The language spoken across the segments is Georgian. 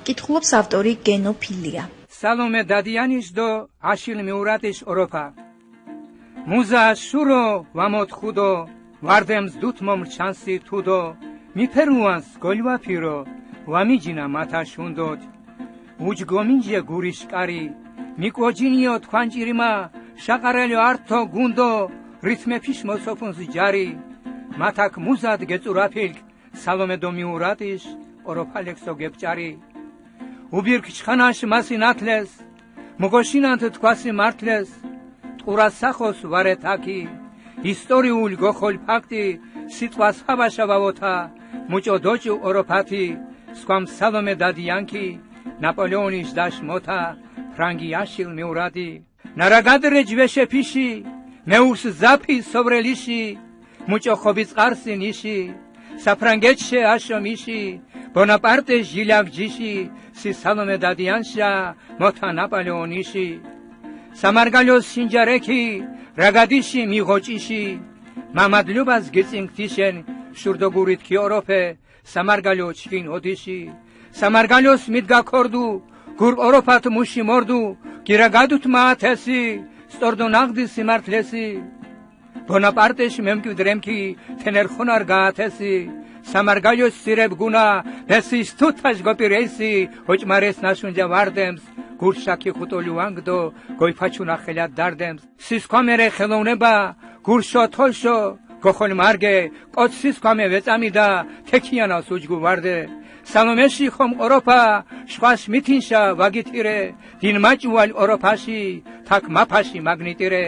კითხულობს ავტორი გენოფილია. სალომე დადიანის დო აშილ მიურატის ოროფა. მუზა შურო ვამოთხუდო ვარდემს დუთმომ ჩანსი თუდო მიფერუანს გოლვაფირო ვამიჯინა მათა შუნდოთ უჯგომინჯე გურიშკარი მიკოჯინიო თქვანჭირიმა შაყარელო ართო გუნდო რითმეფიშ მოსოფუნს ჯარი მათაკ მუზად გეწურაფილკ სალომე დო მიურატის ოროფალექსო გებჭარი უბირკ ჩხანაშ მასი ნათლეს მოგოშინანთ თქვასი მართლეს ტყურას სახოს ვარეთაკი ისტორიულ გოხოლ ფაქტი სიტყვას ხაბაშავავოთა მუჭო დოჭუ ოროფათი სკვამ სალომე დადიანკი ნაპოლეონის დაშ მოთა ფრანგი აშილ მიურადი ნარაგადრე ჯვეშე ფიში მეურს ზაფი სობრელიში მუჭო ხობის ყარსი ნიში საფრანგეთშე აშო მიში ბონაპარტე ჟილაკ ჯიში სი სალომე დადიანშა მოთა ნაპოლეონიში სამარგალოს სინჯარეკი რაგადიში მიღოჭიში მამადლობას გეწინქტიშენ შურდოგურით ქიოროფე სამარგალო ჩკინ ოდიში სამარგალოს მიდგაქორდუ გურ ოროფათ მუში მორდუ გირაგადუთ მაათესი სწორდო ნაღდი სიმართლესი ბონაპარტეში მემკვიდრემკი თენერხონარ გაათესი სამარგალოს სირებ გუნა ბესის თუთაშ გოპირესი ოჭმარეს ნაშუნჯა ვარდემს გურშაკი ხუტოლი ვანგდო გოიფაჩუნა ხელად დარდემს სისქვამერე ხელოვნება გურშო თოლშო გოხოლ მარგე კოცის ქვამე ვეწამიდა თექიანას უჯგუ ვარდე სალომეში ხომ ოროფა შვას მითინშა ვაგითირე დინ მაჭუალ ოროფაში თაკ მაფაში მაგნიტირე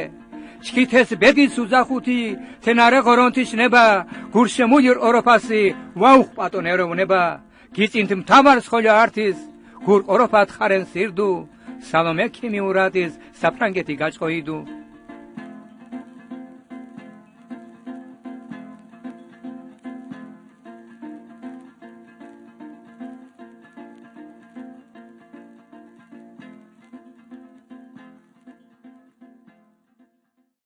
ჩქითეს ბედის უზახუთი თენარე ღორონთიშ ნება გურშემულირ ოროფასი ვაუხ პატონეროვნება გიწინთ მთავარ სხოლი ართის გურ ოროფათ ხარენ სირდუ სალომე ქიმიურადის საფრანგეთი გაჭყოიდუ